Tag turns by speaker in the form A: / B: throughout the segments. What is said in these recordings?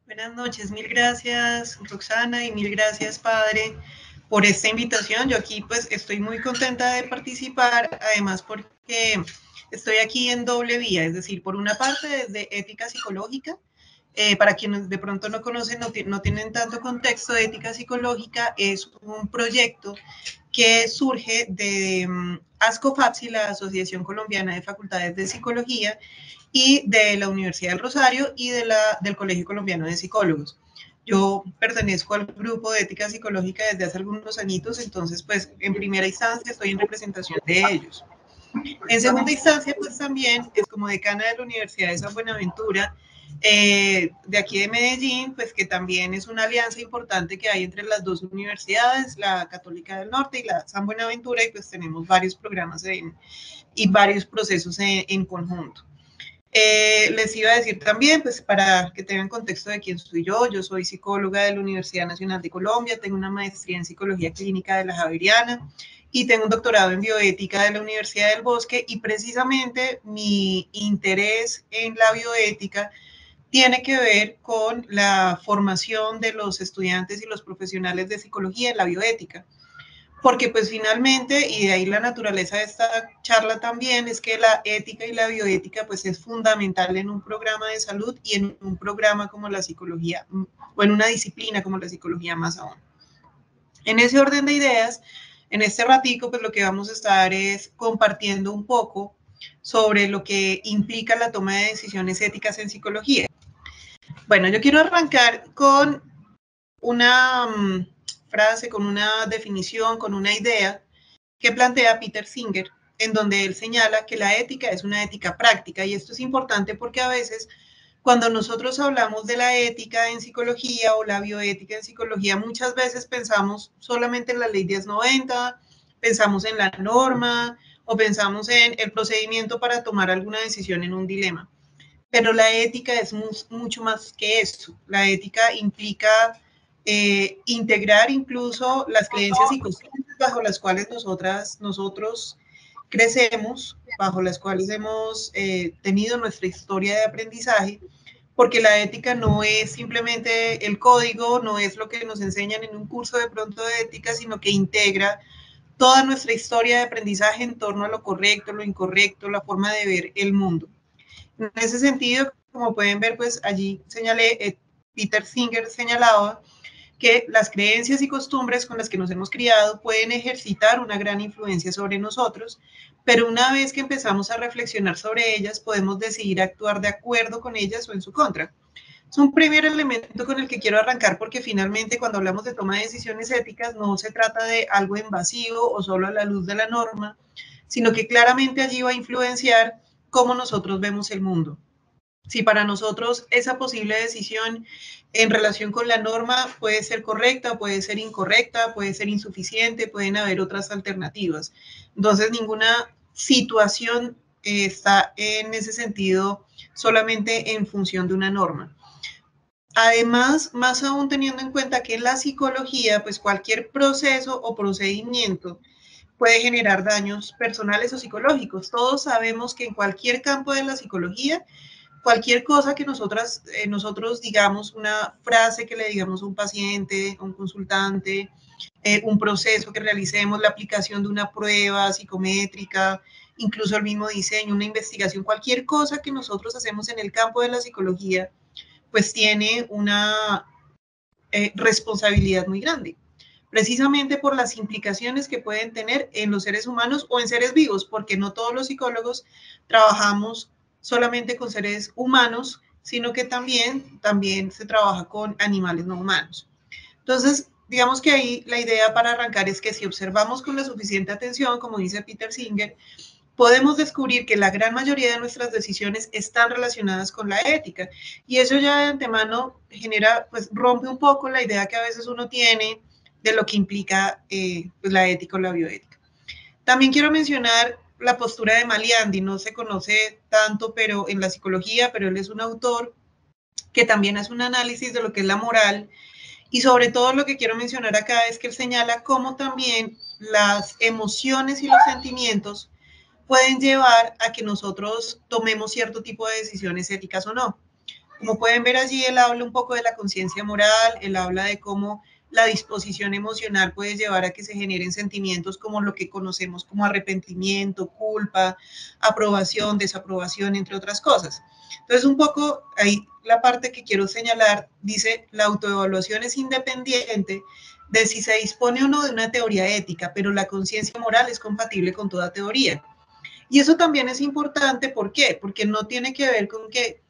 A: Buenas noches, mil gracias Roxana y mil gracias Padre por esta invitación. Yo aquí pues estoy muy contenta de participar, además porque estoy aquí en doble vía, es decir, por una parte desde ética psicológica, para quienes de pronto no conocen, no tienen tanto contexto, de ética psicológica es un proyecto que surge de ASCOFAPSI, la Asociación Colombiana de Facultades de Psicología, y de la Universidad del Rosario y del Colegio Colombiano de Psicólogos. Yo pertenezco al grupo de ética psicológica desde hace algunos añitos, entonces pues en primera instancia estoy en representación de ellos. En segunda instancia, pues también es como decana de la Universidad de San Buenaventura, de aquí de Medellín, pues que también es una alianza importante que hay entre las dos universidades, la Católica del Norte y la San Buenaventura, y pues tenemos varios programas y varios procesos en conjunto. Les iba a decir también, pues para que tengan contexto de quién soy yo soy psicóloga de la Universidad Nacional de Colombia, tengo una maestría en psicología clínica de la Javeriana y tengo un doctorado en bioética de la Universidad del Bosque, y precisamente mi interés en la bioética tiene que ver con la formación de los estudiantes y los profesionales de psicología en la bioética. Porque pues finalmente, y de ahí la naturaleza de esta charla también, es que la ética y la bioética pues es fundamental en un programa de salud y en un programa como la psicología, o en una disciplina como la psicología más aún. En ese orden de ideas, en este ratico pues lo que vamos a estar es compartiendo un poco sobre lo que implica la toma de decisiones éticas en psicología. Bueno, yo quiero arrancar con una frase, con una definición, con una idea que plantea Peter Singer, en donde él señala que la ética es una ética práctica. Y esto es importante porque a veces cuando nosotros hablamos de la ética en psicología o la bioética en psicología, muchas veces pensamos solamente en la ley 1090, pensamos en la norma o pensamos en el procedimiento para tomar alguna decisión en un dilema. Pero la ética es mucho más que eso. La ética implica integrar incluso las creencias y costumbres bajo las cuales nosotros crecemos, bajo las cuales hemos tenido nuestra historia de aprendizaje, porque la ética no es simplemente el código, no es lo que nos enseñan en un curso de pronto de ética, sino que integra toda nuestra historia de aprendizaje en torno a lo correcto, lo incorrecto, la forma de ver el mundo. En ese sentido, como pueden ver, pues allí señalé, Peter Singer señalaba que las creencias y costumbres con las que nos hemos criado pueden ejercitar una gran influencia sobre nosotros, pero una vez que empezamos a reflexionar sobre ellas, podemos decidir actuar de acuerdo con ellas o en su contra. Es un primer elemento con el que quiero arrancar, porque finalmente cuando hablamos de toma de decisiones éticas no se trata de algo invasivo o solo a la luz de la norma, sino que claramente allí va a influenciar cómo nosotros vemos el mundo. Si para nosotros esa posible decisión en relación con la norma puede ser correcta, puede ser incorrecta, puede ser insuficiente, pueden haber otras alternativas. Entonces, ninguna situación está en ese sentido solamente en función de una norma. Además, más aún teniendo en cuenta que en la psicología, pues cualquier proceso o procedimiento puede generar daños personales o psicológicos. Todos sabemos que en cualquier campo de la psicología, cualquier cosa que nosotros digamos, una frase que le digamos a un paciente, a un consultante, un proceso que realicemos, la aplicación de una prueba psicométrica, incluso el mismo diseño, una investigación, cualquier cosa que nosotros hacemos en el campo de la psicología, pues tiene una responsabilidad muy grande, precisamente por las implicaciones que pueden tener en los seres humanos o en seres vivos, porque no todos los psicólogos trabajamos solamente con seres humanos, sino que también se trabaja con animales no humanos. Entonces, digamos que ahí la idea para arrancar es que si observamos con la suficiente atención, como dice Peter Singer, podemos descubrir que la gran mayoría de nuestras decisiones están relacionadas con la ética. Y eso ya de antemano genera, pues rompe un poco la idea que a veces uno tiene de lo que implica pues, la ética o la bioética. También quiero mencionar la postura de Maliandi, no se conoce tanto pero en la psicología, pero él es un autor que también hace un análisis de lo que es la moral, y sobre todo lo que quiero mencionar acá es que él señala cómo también las emociones y los sentimientos pueden llevar a que nosotros tomemos cierto tipo de decisiones éticas o no. Como pueden ver allí, él habla un poco de la conciencia moral, él habla de cómo la disposición emocional puede llevar a que se generen sentimientos como lo que conocemos como arrepentimiento, culpa, aprobación, desaprobación, entre otras cosas. Entonces, un poco ahí la parte que quiero señalar dice, la autoevaluación es independiente de si se dispone o no de una teoría ética, pero la conciencia moral es compatible con toda teoría. Y eso también es importante, ¿por qué? Porque no tiene que ver con que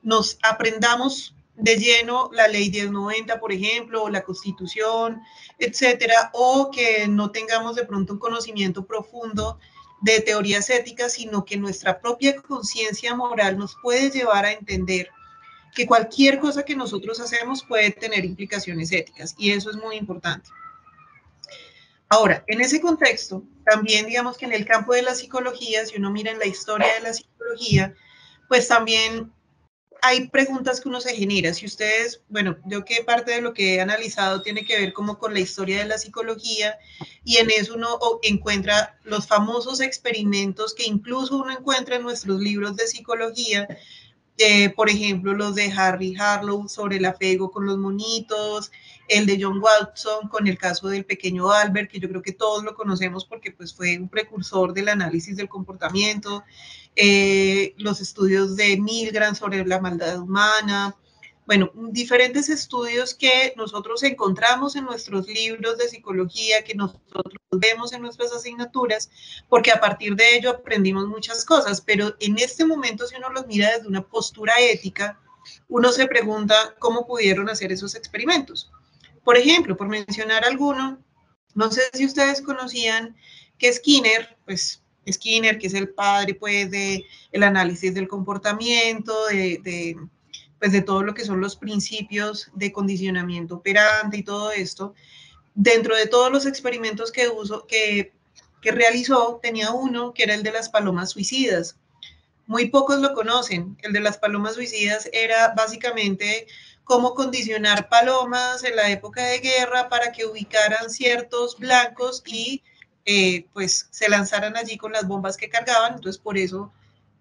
A: nos aprendamos de lleno la ley 1090, por ejemplo, o la Constitución, etcétera, o que no tengamos de pronto un conocimiento profundo de teorías éticas, sino que nuestra propia conciencia moral nos puede llevar a entender que cualquier cosa que nosotros hacemos puede tener implicaciones éticas, y eso es muy importante. Ahora, en ese contexto, también digamos que en el campo de la psicología, si uno mira en la historia de la psicología, pues también hay preguntas que uno se genera. Si ustedes, bueno, yo que parte de lo que he analizado tiene que ver como con la historia de la psicología y en eso uno encuentra los famosos experimentos que incluso uno encuentra en nuestros libros de psicología, por ejemplo, los de Harry Harlow sobre el apego con los monitos, el de John Watson con el caso del pequeño Albert, que yo creo que todos lo conocemos porque pues, fue un precursor del análisis del comportamiento, los estudios de Milgram sobre la maldad humana, bueno, diferentes estudios que nosotros encontramos en nuestros libros de psicología, que nosotros vemos en nuestras asignaturas, porque a partir de ello aprendimos muchas cosas, pero en este momento si uno los mira desde una postura ética, uno se pregunta cómo pudieron hacer esos experimentos. Por ejemplo, por mencionar alguno, no sé si ustedes conocían que Skinner, pues Skinner, que es el padre pues de el análisis del comportamiento, pues de todo lo que son los principios de condicionamiento operante y todo esto, dentro de todos los experimentos que realizó, tenía uno que era el de las palomas suicidas. Muy pocos lo conocen. El de las palomas suicidas era básicamente cómo condicionar palomas en la época de guerra para que ubicaran ciertos blancos y pues se lanzaran allí con las bombas que cargaban. Entonces, por eso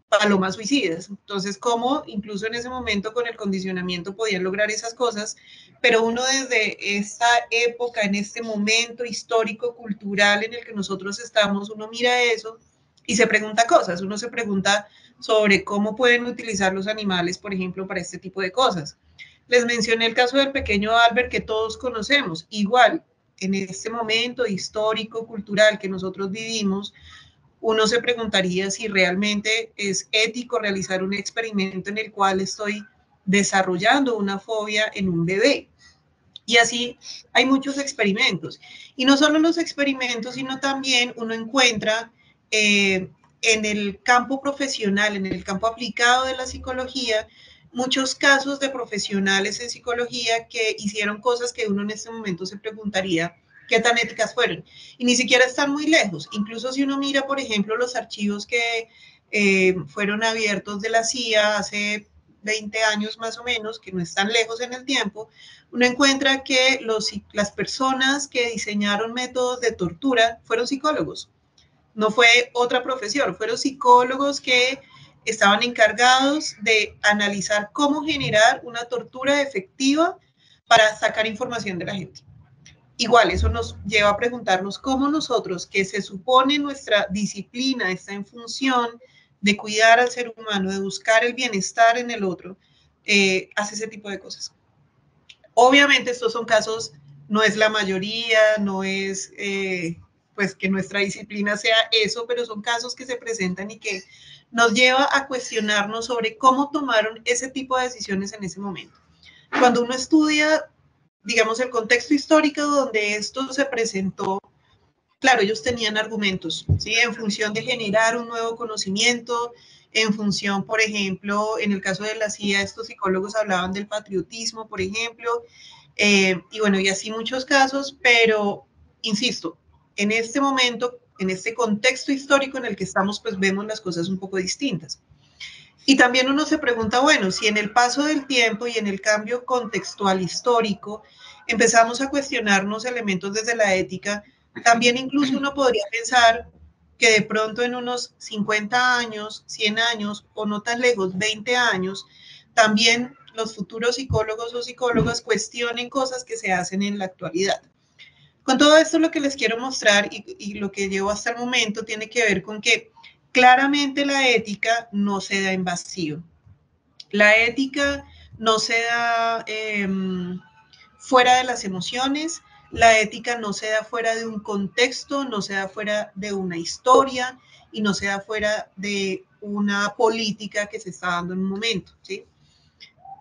A: palomas suicidas. Entonces, cómo incluso en ese momento con el condicionamiento podían lograr esas cosas, pero uno desde esta época, en este momento histórico, cultural en el que nosotros estamos, uno mira eso y se pregunta cosas. Uno se pregunta sobre cómo pueden utilizar los animales, por ejemplo, para este tipo de cosas. Les mencioné el caso del pequeño Albert que todos conocemos. Igual, en este momento histórico, cultural que nosotros vivimos, uno se preguntaría si realmente es ético realizar un experimento en el cual estoy desarrollando una fobia en un bebé. Y así hay muchos experimentos. Y no solo los experimentos, sino también uno encuentra en el campo profesional, en el campo aplicado de la psicología, muchos casos de profesionales en psicología que hicieron cosas que uno en este momento se preguntaría qué tan éticas fueron. Y ni siquiera están muy lejos. Incluso si uno mira, por ejemplo, los archivos que fueron abiertos de la CIA hace 20 años más o menos, que no están lejos en el tiempo, uno encuentra que las personas que diseñaron métodos de tortura fueron psicólogos. No fue otra profesión, fueron psicólogos que estaban encargados de analizar cómo generar una tortura efectiva para sacar información de la gente. Igual, eso nos lleva a preguntarnos cómo nosotros, que se supone nuestra disciplina está en función de cuidar al ser humano, de buscar el bienestar en el otro, hace ese tipo de cosas. Obviamente estos son casos, no es la mayoría, no es pues que nuestra disciplina sea eso, pero son casos que se presentan y que nos lleva a cuestionarnos sobre cómo tomaron ese tipo de decisiones en ese momento. Cuando uno estudia, digamos, el contexto histórico donde esto se presentó, claro, ellos tenían argumentos, ¿sí? En función de generar un nuevo conocimiento, en función, por ejemplo, en el caso de la CIA, estos psicólogos hablaban del patriotismo, por ejemplo, y bueno, y así muchos casos, pero, insisto, en este momento, en este contexto histórico en el que estamos, pues vemos las cosas un poco distintas. Y también uno se pregunta, bueno, si en el paso del tiempo y en el cambio contextual histórico empezamos a cuestionarnos elementos desde la ética, también incluso uno podría pensar que de pronto en unos 50 años, 100 años o no tan lejos, 20 años, también los futuros psicólogos o psicólogas cuestionen cosas que se hacen en la actualidad. Con todo esto lo que les quiero mostrar y lo que llevo hasta el momento tiene que ver con que claramente la ética no se da en vacío. La ética no se da fuera de las emociones, la ética no se da fuera de un contexto, no se da fuera de una historia y no se da fuera de una política que se está dando en un momento, ¿sí?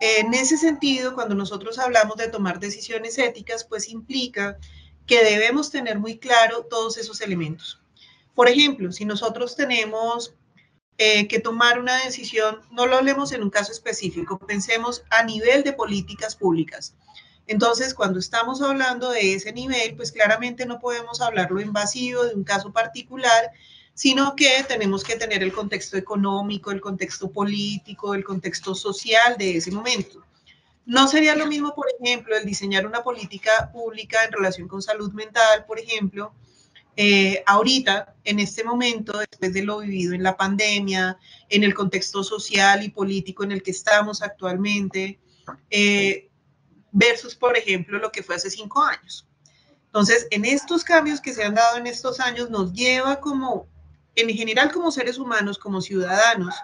A: En ese sentido, cuando nosotros hablamos de tomar decisiones éticas, pues implica que debemos tener muy claro todos esos elementos. Por ejemplo, si nosotros tenemos que tomar una decisión, no lo hablemos en un caso específico, pensemos a nivel de políticas públicas. Entonces, cuando estamos hablando de ese nivel, pues claramente no podemos hablarlo en vacío de un caso particular, sino que tenemos que tener el contexto económico, el contexto político, el contexto social de ese momento. No sería lo mismo, por ejemplo, el diseñar una política pública en relación con salud mental, por ejemplo, ahorita, en este momento, después de lo vivido en la pandemia, en el contexto social y político en el que estamos actualmente, versus, por ejemplo, lo que fue hace 5 años. Entonces, en estos cambios que se han dado en estos años, nos lleva como, en general como seres humanos, como ciudadanos,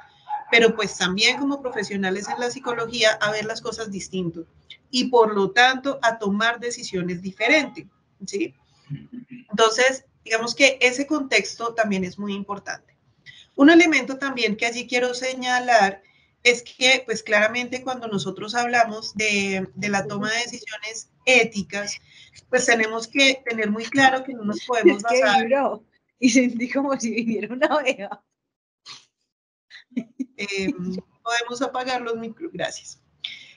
A: pero pues también como profesionales en la psicología, a ver las cosas distinto y por lo tanto a tomar decisiones diferentes, ¿sí? Entonces, digamos que ese contexto también es muy importante. Un elemento también que allí quiero señalar es que, pues claramente cuando nosotros hablamos de la toma de decisiones éticas, pues tenemos que tener muy claro que no nos podemos basar.
B: Es que vibró y sentí como si viniera una oveja.
A: Podemos apagar los micros, gracias.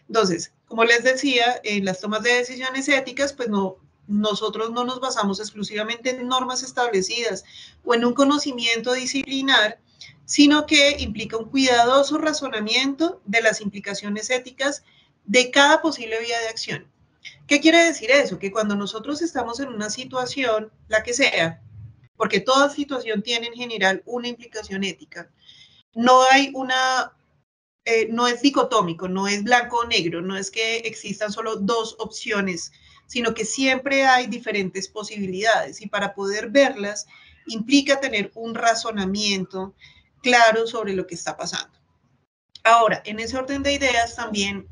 A: Entonces, como les decía, en las tomas de decisiones éticas, pues no, nosotros no nos basamos exclusivamente en normas establecidas o en un conocimiento disciplinar, sino que implica un cuidadoso razonamiento de las implicaciones éticas de cada posible vía de acción. ¿Qué quiere decir eso? Que cuando nosotros estamos en una situación, la que sea, porque toda situación tiene en general una implicación ética, no hay una no es dicotómico, no es blanco o negro, no es que existan solo dos opciones, sino que siempre hay diferentes posibilidades y para poder verlas implica tener un razonamiento claro sobre lo que está pasando. Ahora, en ese orden de ideas también,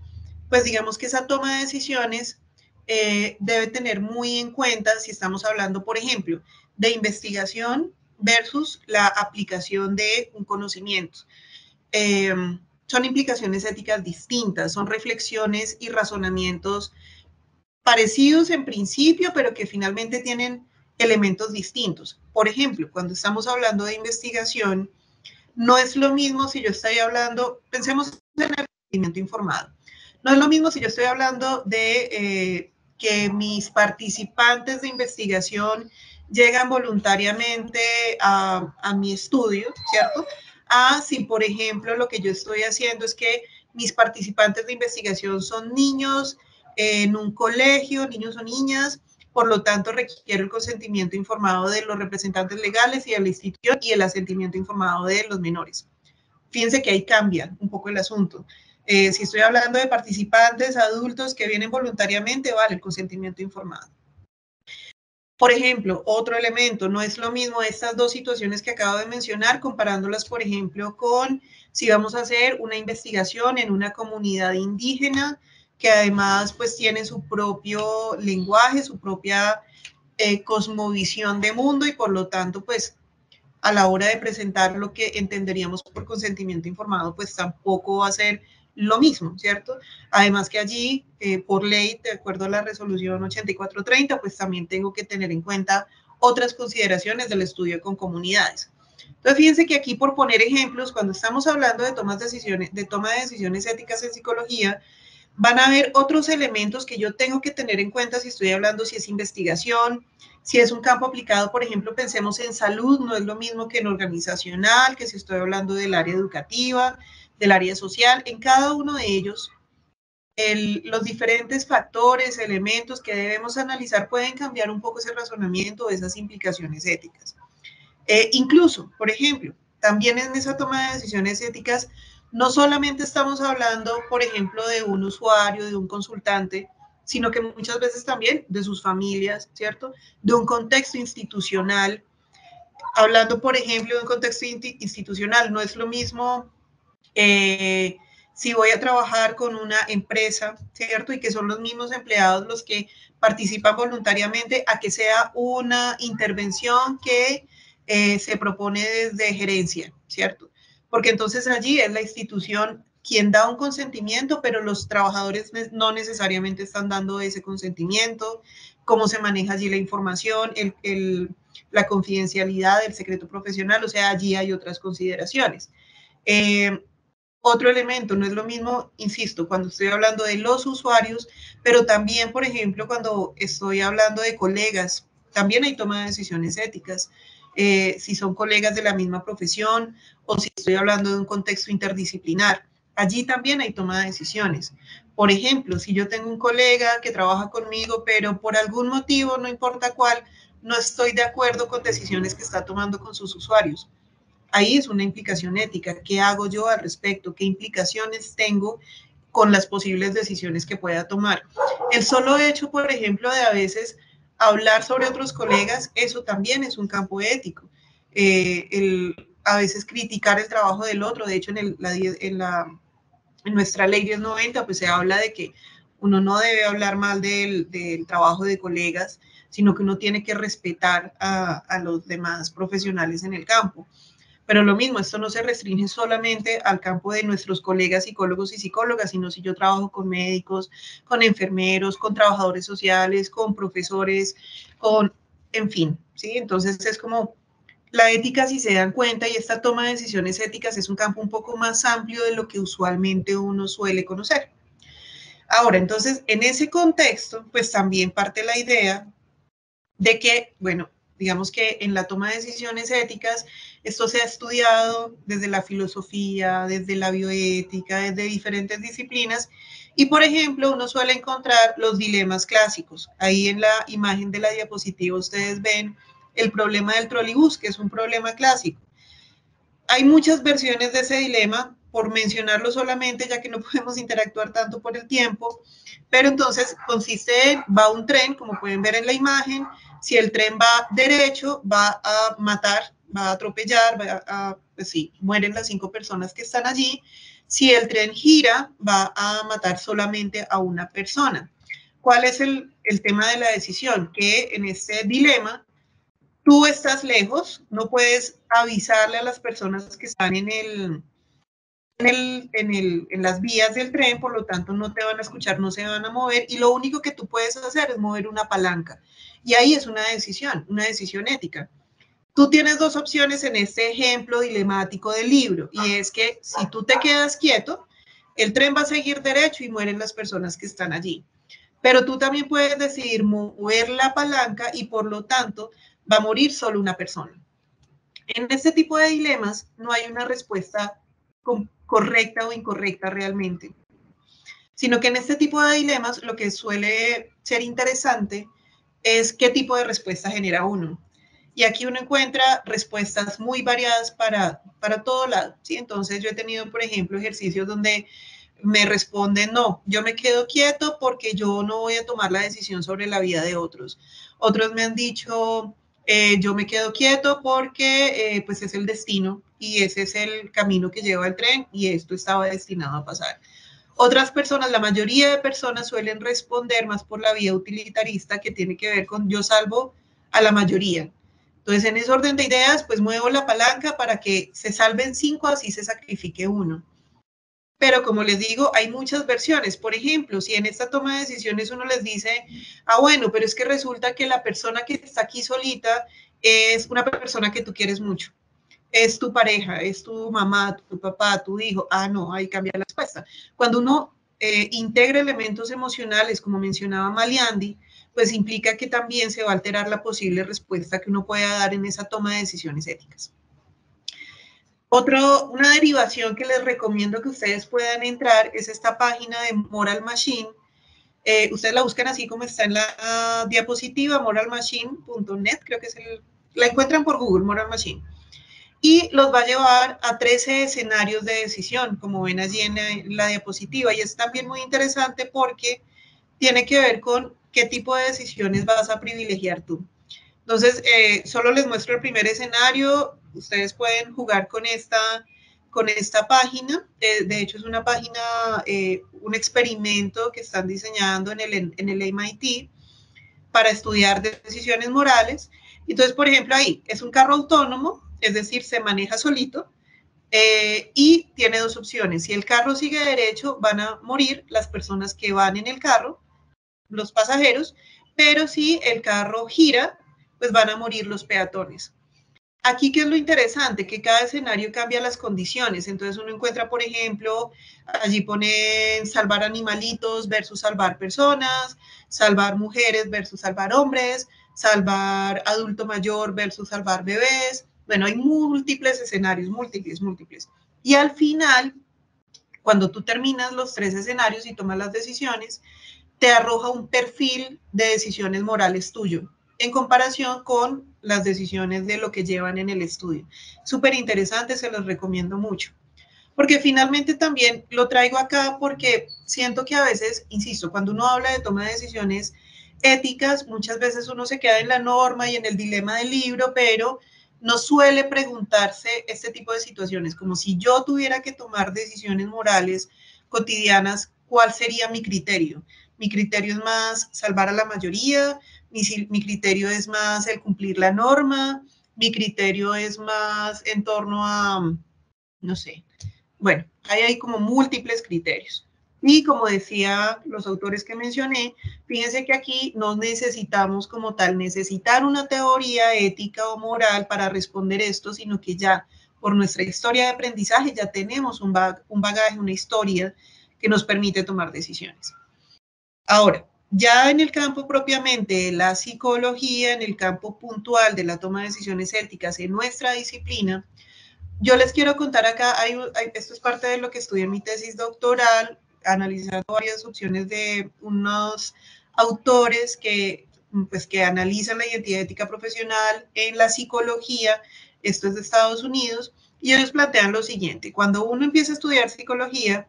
A: pues digamos que esa toma de decisiones debe tener muy en cuenta si estamos hablando, por ejemplo, de investigación versus la aplicación de un conocimiento. Son implicaciones éticas distintas, son reflexiones y razonamientos parecidos en principio, pero que finalmente tienen elementos distintos. Por ejemplo, cuando estamos hablando de investigación, no es lo mismo si yo estoy hablando, pensemos en el conocimiento informado, no es lo mismo si yo estoy hablando de que mis participantes de investigación llegan voluntariamente a mi estudio, ¿cierto? Si, por ejemplo, lo que yo estoy haciendo es que mis participantes de investigación son niños en un colegio, niños o niñas, por lo tanto requiere el consentimiento informado de los representantes legales y de la institución y el asentimiento informado de los menores. Fíjense que ahí cambia un poco el asunto. Si estoy hablando de participantes adultos que vienen voluntariamente, vale, el consentimiento informado. Por ejemplo, otro elemento, no es lo mismo estas dos situaciones que acabo de mencionar, comparándolas, por ejemplo, con si vamos a hacer una investigación en una comunidad indígena que además pues tiene su propio lenguaje, su propia cosmovisión de mundo y por lo tanto pues a la hora de presentar lo que entenderíamos por consentimiento informado pues tampoco va a ser lo mismo, ¿cierto? Además que allí, por ley, de acuerdo a la resolución 8430, pues también tengo que tener en cuenta otras consideraciones del estudio con comunidades. Entonces, fíjense que aquí, por poner ejemplos, cuando estamos hablando de toma de decisiones éticas en psicología, van a haber otros elementos que yo tengo que tener en cuenta si estoy hablando si es investigación, si es un campo aplicado, por ejemplo, pensemos en salud, no es lo mismo que en organizacional, que si estoy hablando del área educativa, del área social. En cada uno de ellos, los diferentes factores, elementos que debemos analizar pueden cambiar un poco ese razonamiento, esas implicaciones éticas. Incluso, por ejemplo, también en esa toma de decisiones éticas no solamente estamos hablando, por ejemplo, de un usuario, de un consultante, sino que muchas veces también de sus familias, ¿cierto? De un contexto institucional. Hablando, por ejemplo, de un contexto institucional, no es lo mismo si voy a trabajar con una empresa, ¿cierto? Y que son los mismos empleados los que participan voluntariamente, a que sea una intervención que se propone desde gerencia, ¿cierto? Porque entonces allí es la institución quien da un consentimiento, pero los trabajadores no necesariamente están dando ese consentimiento, cómo se maneja allí la información, la confidencialidad, el secreto profesional, o sea, allí hay otras consideraciones. Otro elemento, no es lo mismo, insisto, cuando estoy hablando de los usuarios, pero también, por ejemplo, cuando estoy hablando de colegas, también hay toma de decisiones éticas. Si son colegas de la misma profesión o si estoy hablando de un contexto interdisciplinar, allí también hay toma de decisiones. Por ejemplo, si yo tengo un colega que trabaja conmigo, pero por algún motivo, no importa cuál, no estoy de acuerdo con decisiones que está tomando con sus usuarios. Ahí es una implicación ética. ¿Qué hago yo al respecto? ¿Qué implicaciones tengo con las posibles decisiones que pueda tomar? El solo hecho, por ejemplo, de a veces hablar sobre otros colegas, eso también es un campo ético. A veces criticar el trabajo del otro. De hecho, en nuestra ley 1090, pues se habla de que uno no debe hablar mal del trabajo de colegas, sino que uno tiene que respetar a los demás profesionales en el campo. Pero lo mismo, esto no se restringe solamente al campo de nuestros colegas psicólogos y psicólogas, sino si yo trabajo con médicos, con enfermeros, con trabajadores sociales, con profesores, en fin, ¿sí? Entonces es como la ética, si se dan cuenta, y esta toma de decisiones éticas es un campo un poco más amplio de lo que usualmente uno suele conocer. Ahora, entonces, en ese contexto, pues también parte la idea de que, bueno, digamos que en la toma de decisiones éticas, esto se ha estudiado desde la filosofía, desde la bioética, desde diferentes disciplinas, y por ejemplo, uno suele encontrar los dilemas clásicos. Ahí en la imagen de la diapositiva ustedes ven el problema del trolibús, que es un problema clásico. Hay muchas versiones de ese dilema, por mencionarlo solamente, ya que no podemos interactuar tanto por el tiempo, pero entonces consiste en, va un tren, como pueden ver en la imagen, si el tren va derecho, va a matar, va a atropellar, pues sí, mueren las 5 personas que están allí. Si el tren gira, va a matar solamente a una persona. ¿Cuál es el tema de la decisión? Que en este dilema, tú estás lejos, no puedes avisarle a las personas que están en las vías del tren, por lo tanto no te van a escuchar, no se van a mover, y lo único que tú puedes hacer es mover una palanca. Y ahí es una decisión ética. Tú tienes dos opciones en este ejemplo dilemático del libro, y es que si tú te quedas quieto, el tren va a seguir derecho y mueren las personas que están allí. Pero tú también puedes decidir mover la palanca y por lo tanto va a morir solo una persona. En este tipo de dilemas no hay una respuesta correcta o incorrecta realmente, sino que en este tipo de dilemas lo que suele ser interesante es qué tipo de respuesta genera uno. Y aquí uno encuentra respuestas muy variadas para todo lado, ¿sí? Entonces yo he tenido, por ejemplo, ejercicios donde me responden, no, yo me quedo quieto porque yo no voy a tomar la decisión sobre la vida de otros. Otros me han dicho, yo me quedo quieto porque pues es el destino y ese es el camino que lleva el tren y esto estaba destinado a pasar. Otras personas, la mayoría de personas suelen responder más por la vía utilitarista que tiene que ver con yo salvo a la mayoría. Entonces, en ese orden de ideas, pues muevo la palanca para que se salven 5, así se sacrifique uno. Pero como les digo, hay muchas versiones. Por ejemplo, si en esta toma de decisiones uno les dice, bueno, pero es que resulta que la persona que está aquí solita es una persona que tú quieres mucho. Es tu pareja, es tu mamá, tu papá, tu hijo. No, ahí cambia la respuesta. Cuando uno integra elementos emocionales, como mencionaba Maliandi, pues implica que también se va a alterar la posible respuesta que uno pueda dar en esa toma de decisiones éticas. Una derivación que les recomiendo que ustedes puedan entrar es esta página de Moral Machine. Ustedes la buscan así como está en la diapositiva, moralmachine.net, creo que la encuentran por Google, Moral Machine. y los va a llevar a 13 escenarios de decisión, como ven allí en la diapositiva. Y es también muy interesante porque tiene que ver con qué tipo de decisiones vas a privilegiar tú. Entonces, solo les muestro el primer escenario. Ustedes pueden jugar con esta página. De hecho, es una página, un experimento que están diseñando en el MIT para estudiar decisiones morales. Entonces, por ejemplo, ahí es un carro autónomo, es decir, se maneja solito, y tiene dos opciones. Si el carro sigue derecho, van a morir las personas que van en el carro, los pasajeros, pero si el carro gira, pues van a morir los peatones. Aquí, ¿qué es lo interesante? Que cada escenario cambia las condiciones. Entonces uno encuentra, por ejemplo, allí ponen salvar animalitos versus salvar personas, salvar mujeres versus salvar hombres, salvar adulto mayor versus salvar bebés. Bueno, hay múltiples escenarios, múltiples. Y al final, cuando tú terminas los 3 escenarios y tomas las decisiones, te arroja un perfil de decisiones morales tuyo en comparación con las decisiones de lo que llevan en el estudio. Súper interesante, se los recomiendo mucho. Porque finalmente también lo traigo acá porque siento que a veces, insisto, cuando uno habla de toma de decisiones éticas, muchas veces uno se queda en la norma y en el dilema del libro, pero no suele preguntarse este tipo de situaciones, como si yo tuviera que tomar decisiones morales cotidianas, ¿cuál sería mi criterio? Mi criterio es más salvar a la mayoría, mi criterio es más el cumplir la norma, mi criterio es más en torno a, no sé, bueno, ahí hay como múltiples criterios. Y como decía los autores que mencioné, fíjense que aquí no necesitamos como tal necesitar una teoría ética o moral para responder esto, sino que ya por nuestra historia de aprendizaje ya tenemos un bagaje, una historia que nos permite tomar decisiones. Ahora, ya en el campo propiamente de la psicología, en el campo puntual de la toma de decisiones éticas en nuestra disciplina, yo les quiero contar acá, esto es parte de lo que estudié en mi tesis doctoral, analizando varias opciones de unos autores que analizan la identidad ética profesional en la psicología, esto es de Estados Unidos, y ellos plantean lo siguiente: cuando uno empieza a estudiar psicología,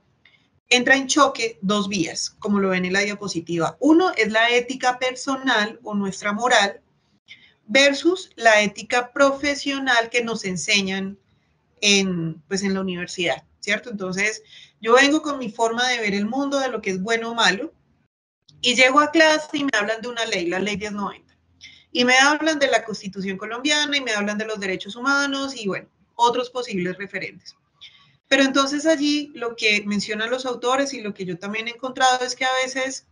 A: entra en choque dos vías, como lo ven en la diapositiva. Uno es la ética personal o nuestra moral versus la ética profesional que nos enseñan pues en la universidad, ¿cierto? Entonces, yo vengo con mi forma de ver el mundo, de lo que es bueno o malo, y llego a clase y me hablan de una ley, la ley 1090, y me hablan de la Constitución colombiana y me hablan de los derechos humanos y, bueno, otros posibles referentes. Pero entonces allí lo que mencionan los autores y lo que yo también he encontrado es que a veces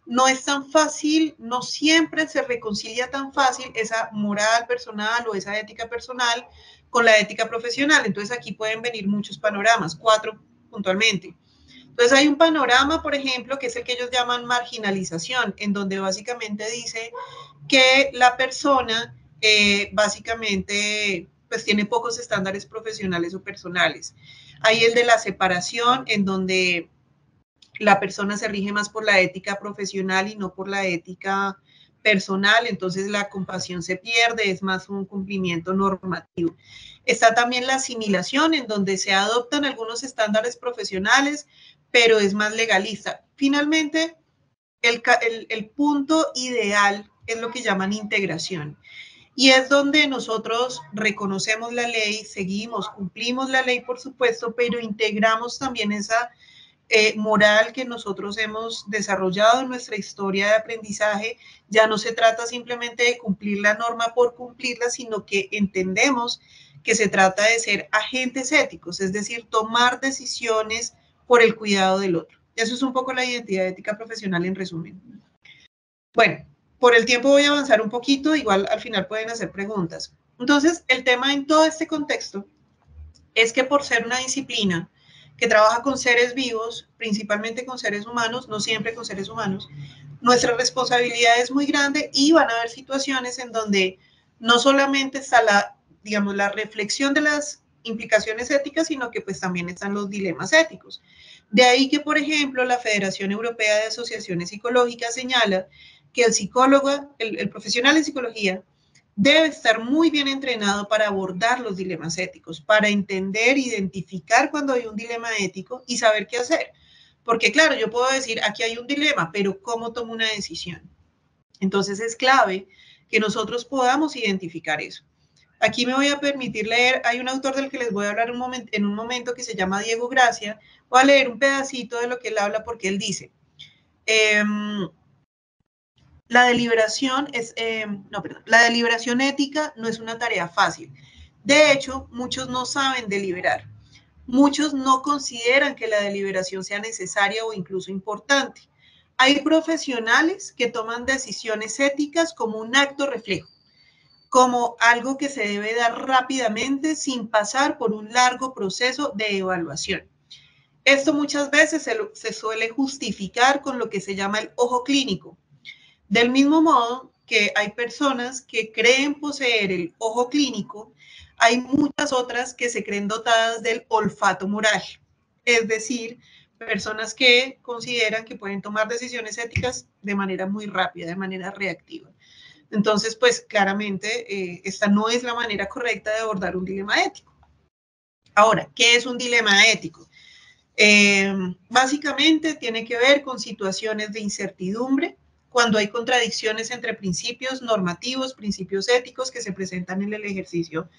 A: no es tan fácil, no siempre se reconcilia tan fácil esa moral personal o esa ética personal con la ética profesional. Entonces aquí pueden venir muchos panoramas, 4 puntualmente. Entonces hay un panorama, por ejemplo, que es el que ellos llaman marginalización, en donde básicamente dice que la persona básicamente pues tiene pocos estándares profesionales o personales. Hay el de la separación, en donde la persona se rige más por la ética profesional y no por la ética personal, entonces la compasión se pierde, es más un cumplimiento normativo. Está también la asimilación, en donde se adoptan algunos estándares profesionales, pero es más legalista. Finalmente, el punto ideal es lo que llaman integración. Y es donde nosotros reconocemos la ley, seguimos, cumplimos la ley, por supuesto, pero integramos también esa moral que nosotros hemos desarrollado en nuestra historia de aprendizaje. Ya no se trata simplemente de cumplir la norma por cumplirla, sino que entendemos que se trata de ser agentes éticos, es decir, tomar decisiones por el cuidado del otro. Eso es un poco la identidad ética profesional en resumen. Bueno, por el tiempo voy a avanzar un poquito, igual al final pueden hacer preguntas. Entonces, el tema en todo este contexto es que por ser una disciplina que trabaja con seres vivos, principalmente con seres humanos, no siempre con seres humanos, nuestra responsabilidad es muy grande y van a haber situaciones en donde no solamente está digamos, la reflexión de las implicaciones éticas, sino que pues también están los dilemas éticos. De ahí que, por ejemplo, la Federación Europea de Asociaciones Psicológicas señala que el psicólogo, el profesional en psicología, debe estar muy bien entrenado para abordar los dilemas éticos, para entender, identificar cuando hay un dilema ético y saber qué hacer. Porque claro, yo puedo decir, aquí hay un dilema, pero ¿cómo tomo una decisión? Entonces es clave que nosotros podamos identificar eso. Aquí me voy a permitir leer, hay un autor del que les voy a hablar en un momento que se llama Diego Gracia. Voy a leer un pedacito de lo que él habla porque él dice, la deliberación la deliberación ética no es una tarea fácil. De hecho, muchos no saben deliberar. Muchos no consideran que la deliberación sea necesaria o incluso importante. Hay profesionales que toman decisiones éticas como un acto reflejo, como algo que se debe dar rápidamente sin pasar por un largo proceso de evaluación. Esto muchas veces se suele justificar con lo que se llama el ojo clínico. Del mismo modo que hay personas que creen poseer el ojo clínico, hay muchas otras que se creen dotadas del olfato moral, es decir, personas que consideran que pueden tomar decisiones éticas de manera muy rápida, de manera reactiva. Entonces, pues claramente esta no es la manera correcta de abordar un dilema ético. Ahora, ¿qué es un dilema ético? Básicamente tiene que ver con situaciones de incertidumbre, cuando hay contradicciones entre principios normativos, principios éticos que se presentan en el ejercicio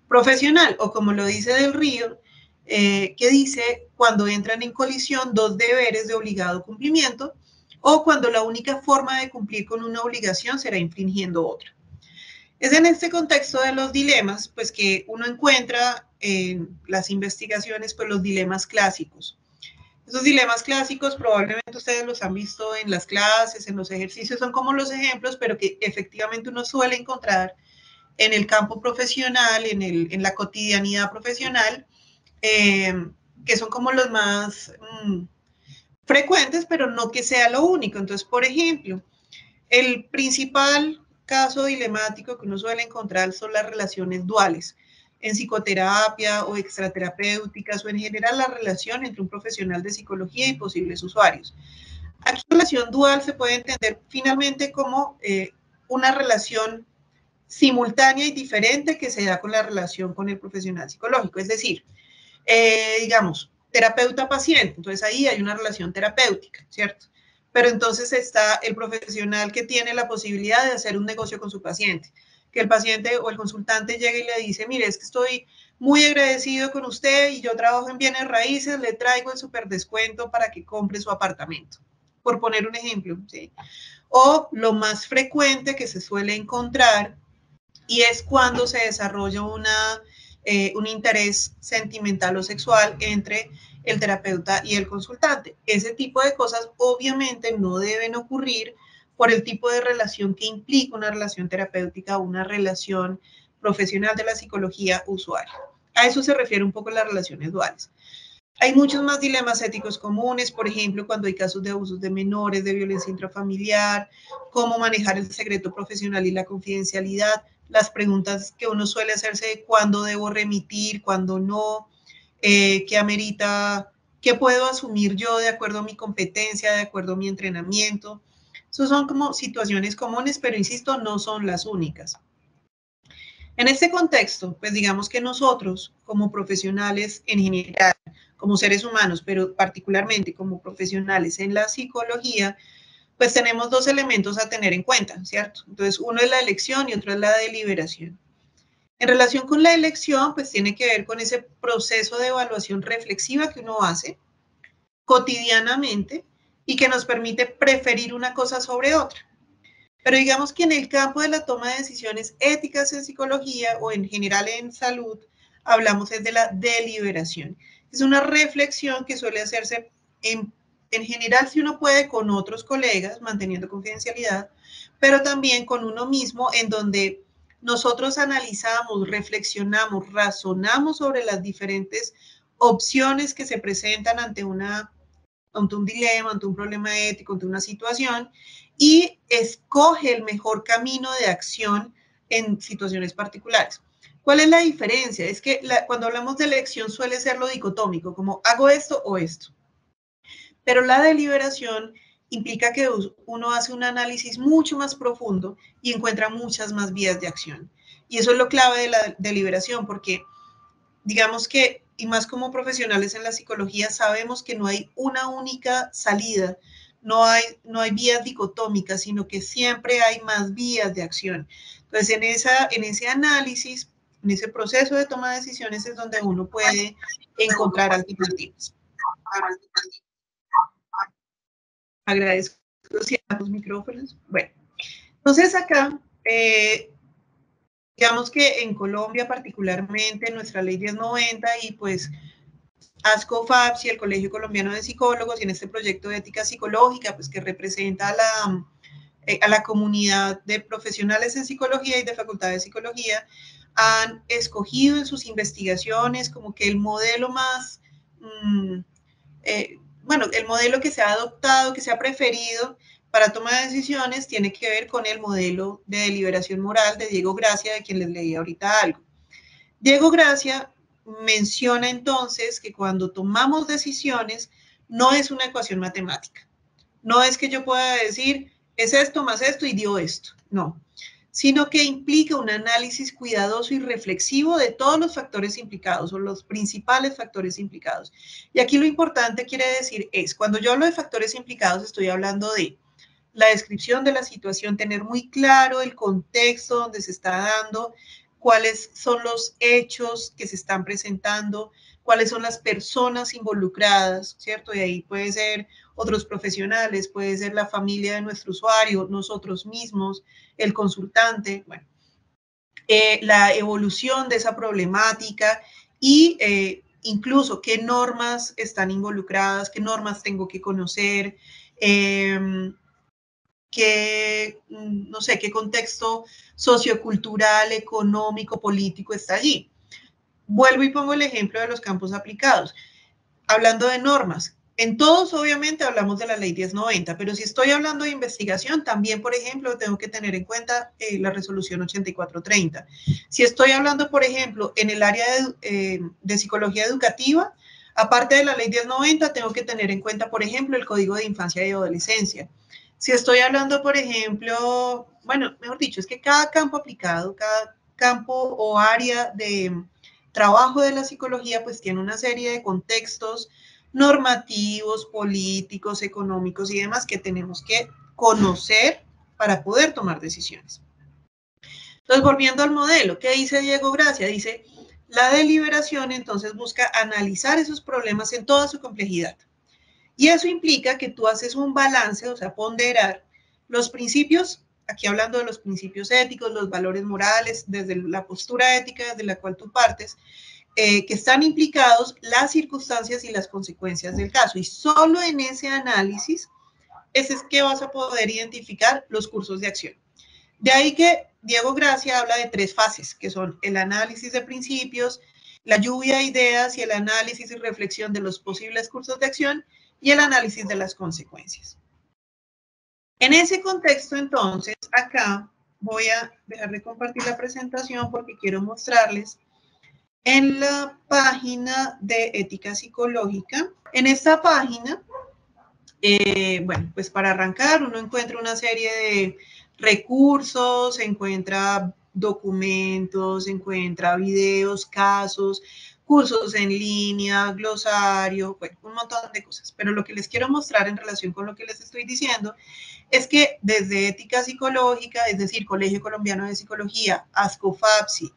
A: profesional, o como lo dice Del Río, que dice cuando entran en colisión dos deberes de obligado cumplimiento, o cuando la única forma de cumplir con una obligación será infringiendo otra. Es en este contexto de los dilemas, pues que uno encuentra en las investigaciones, pues los dilemas clásicos. Esos dilemas clásicos probablemente ustedes los han visto en las clases, en los ejercicios, son como los ejemplos, pero que efectivamente uno suele encontrar en el campo profesional, en la cotidianidad profesional, que son como los más frecuentes, pero no que sea lo único. Entonces, por ejemplo, el principal caso dilemático que uno suele encontrar son las relaciones duales en psicoterapia o extraterapéuticas o en general la relación entre un profesional de psicología y posibles usuarios. Aquí la relación dual se puede entender finalmente como una relación simultánea y diferente que se da con la relación con el profesional psicológico. Es decir, digamos, terapeuta-paciente, entonces ahí hay una relación terapéutica, ¿cierto? Pero entonces está el profesional que tiene la posibilidad de hacer un negocio con su paciente, que el paciente o el consultante llegue y le dice, mire, es que estoy muy agradecido con usted y yo trabajo en bienes raíces, le traigo el super descuento para que compre su apartamento, por poner un ejemplo, ¿sí? O lo más frecuente que se suele encontrar y es cuando se desarrolla un interés sentimental o sexual entre el terapeuta y el consultante. Ese tipo de cosas obviamente no deben ocurrir por el tipo de relación que implica una relación terapéutica o una relación profesional de la psicología usuaria. A eso se refiere un poco las relaciones duales. Hay muchos más dilemas éticos comunes, por ejemplo, cuando hay casos de abusos de menores, de violencia intrafamiliar, cómo manejar el secreto profesional y la confidencialidad, las preguntas que uno suele hacerse de cuándo debo remitir, cuándo no, qué amerita, qué puedo asumir yo de acuerdo a mi competencia, de acuerdo a mi entrenamiento. Esas son como situaciones comunes, pero insisto, no son las únicas. En este contexto, pues digamos que nosotros como profesionales en general, como seres humanos, pero particularmente como profesionales en la psicología, pues tenemos dos elementos a tener en cuenta, ¿cierto? Entonces, uno es la elección y otro es la deliberación. En relación con la elección, pues tiene que ver con ese proceso de evaluación reflexiva que uno hace cotidianamente y que nos permite preferir una cosa sobre otra. Pero digamos que en el campo de la toma de decisiones éticas en psicología o en general en salud, hablamos de la deliberación. Es una reflexión que suele hacerse en general, si uno puede, con otros colegas, manteniendo confidencialidad, pero también con uno mismo, en donde nosotros analizamos, reflexionamos, razonamos sobre las diferentes opciones que se presentan ante un dilema, ante un problema ético, ante una situación, y escoge el mejor camino de acción en situaciones particulares. ¿Cuál es la diferencia? Es que cuando hablamos de elección suele ser lo dicotómico, como hago esto o esto. Pero la deliberación implica que uno hace un análisis mucho más profundo y encuentra muchas más vías de acción. Y eso es lo clave de la deliberación, porque digamos que, y más como profesionales en la psicología, sabemos que no hay una única salida, no hay vías dicotómicas, sino que siempre hay más vías de acción. Entonces, en ese análisis, en ese proceso de toma de decisiones es donde uno puede encontrar alternativas. Agradezco los micrófonos. Bueno, entonces acá, digamos que en Colombia particularmente, nuestra ley 1090 y pues ASCOFAPS y el Colegio Colombiano de Psicólogos y en este proyecto de ética psicológica, pues que representa a la comunidad de profesionales en psicología y de facultad de psicología, han escogido en sus investigaciones como que el modelo más, bueno, el modelo que se ha adoptado, que se ha preferido para toma de decisiones, tiene que ver con el modelo de deliberación moral de Diego Gracia, de quien les leí ahorita algo. Diego Gracia menciona entonces que cuando tomamos decisiones no es una ecuación matemática. No es que yo pueda decir, es esto más esto y dio esto. No, sino que implica un análisis cuidadoso y reflexivo de todos los factores implicados o los principales factores implicados. Y aquí lo importante quiere decir es, cuando yo hablo de factores implicados, estoy hablando de la descripción de la situación, tener muy claro el contexto donde se está dando, cuáles son los hechos que se están presentando, cuáles son las personas involucradas, ¿cierto? Y ahí puede ser otros profesionales, puede ser la familia de nuestro usuario, nosotros mismos, el consultante, bueno, la evolución de esa problemática y incluso qué normas están involucradas, qué normas tengo que conocer, no sé, qué contexto sociocultural, económico, político está allí. Vuelvo y pongo el ejemplo de los campos aplicados. Hablando de normas, en todos obviamente hablamos de la ley 1090, pero si estoy hablando de investigación, también, por ejemplo, tengo que tener en cuenta la resolución 8430. Si estoy hablando, por ejemplo, en el área de psicología educativa, aparte de la ley 1090, tengo que tener en cuenta, por ejemplo, el Código de Infancia y Adolescencia. Si estoy hablando, por ejemplo, bueno, mejor dicho, es que cada campo aplicado, cada campo o área de trabajo de la psicología, pues tiene una serie de contextos normativos, políticos, económicos y demás que tenemos que conocer para poder tomar decisiones. Entonces, volviendo al modelo, ¿qué dice Diego Gracia? Dice, la deliberación entonces busca analizar esos problemas en toda su complejidad. Y eso implica que tú haces un balance, o sea, ponderar los principios, aquí hablando de los principios éticos, los valores morales, desde la postura ética desde la cual tú partes, que están implicados las circunstancias y las consecuencias del caso. Y solo en ese análisis ese es que vas a poder identificar los cursos de acción. De ahí que Diego Gracia habla de 3 fases, que son el análisis de principios, la lluvia de ideas y el análisis y reflexión de los posibles cursos de acción y el análisis de las consecuencias. En ese contexto, entonces, acá voy a dejar de compartir la presentación porque quiero mostrarles en la página de ética psicológica. En esta página, bueno, pues para arrancar uno encuentra una serie de recursos, encuentra documentos, encuentra videos, casos, cursos en línea, glosario, bueno, un montón de cosas. Pero lo que les quiero mostrar en relación con lo que les estoy diciendo es que desde ética psicológica, es decir, Colegio Colombiano de Psicología, ASCOFAPSI,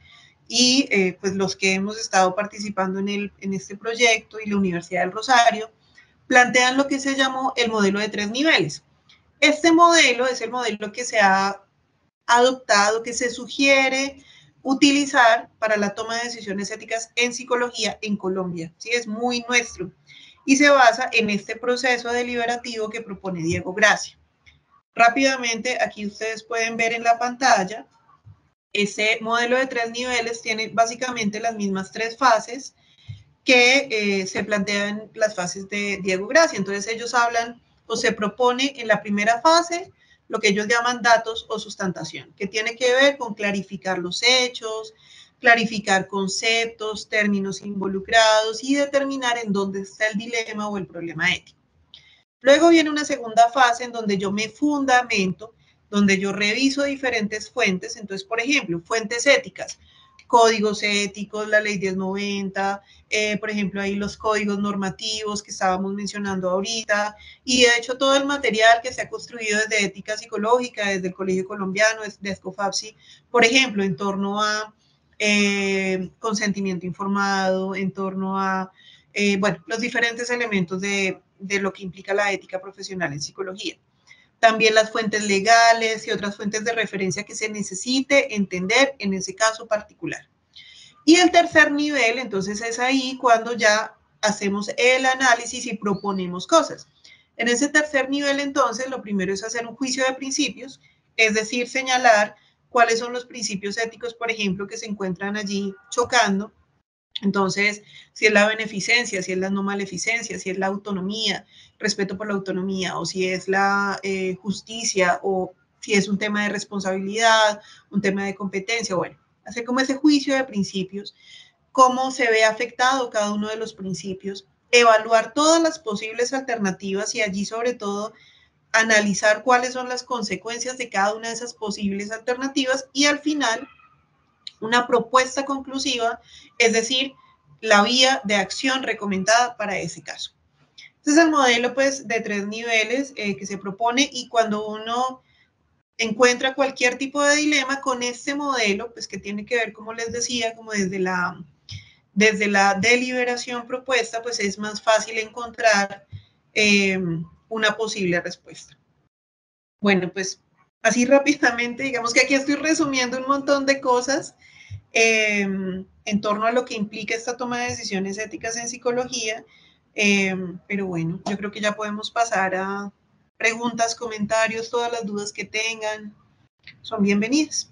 A: y pues los que hemos estado participando en este proyecto y la Universidad del Rosario, plantean lo que se llamó el modelo de 3 niveles. Este modelo es el modelo que se ha adoptado, que se sugiere utilizar para la toma de decisiones éticas en psicología en Colombia. ¿Sí? Es muy nuestro y se basa en este proceso deliberativo que propone Diego Gracia. Rápidamente, aquí ustedes pueden ver en la pantalla, ese modelo de 3 niveles tiene básicamente las mismas 3 fases que se plantean las fases de Diego Gracia. Entonces ellos hablan o se propone en la primera fase lo que ellos llaman datos o sustantación, que tiene que ver con clarificar los hechos, clarificar conceptos, términos involucrados y determinar en dónde está el dilema o el problema ético. Luego viene una segunda fase en donde yo me fundamento, donde yo reviso diferentes fuentes. Entonces, por ejemplo, fuentes éticas, códigos éticos, la ley 1090, por ejemplo, ahí los códigos normativos que estábamos mencionando ahorita, y de hecho todo el material que se ha construido desde ética psicológica, desde el Colegio Colombiano, desde ESCOFAPSI, por ejemplo, en torno a consentimiento informado, en torno a, bueno, los diferentes elementos de lo que implica la ética profesional en psicología. También las fuentes legales y otras fuentes de referencia que se necesite entender en ese caso particular. Y el tercer nivel, entonces, es ahí cuando ya hacemos el análisis y proponemos cosas. En ese tercer nivel, entonces, lo primero es hacer un juicio de principios, es decir, señalar cuáles son los principios éticos, por ejemplo, que se encuentran allí chocando. Entonces, si es la beneficencia, si es la no maleficencia, si es la autonomía, respeto por la autonomía, o si es la justicia, o si es un tema de responsabilidad, un tema de competencia, bueno, hacer como ese juicio de principios, cómo se ve afectado cada uno de los principios, evaluar todas las posibles alternativas y allí sobre todo analizar cuáles son las consecuencias de cada una de esas posibles alternativas y al final una propuesta conclusiva, es decir, la vía de acción recomendada para ese caso. Este es el modelo pues de 3 niveles que se propone y cuando uno encuentra cualquier tipo de dilema con este modelo, pues que tiene que ver, como les decía, como desde la deliberación propuesta, pues es más fácil encontrar una posible respuesta. Bueno, pues así rápidamente, digamos que aquí estoy resumiendo un montón de cosas en torno a lo que implica esta toma de decisiones éticas en psicología, pero bueno, yo creo que ya podemos pasar a preguntas, comentarios, todas las dudas que tengan, son bienvenidas.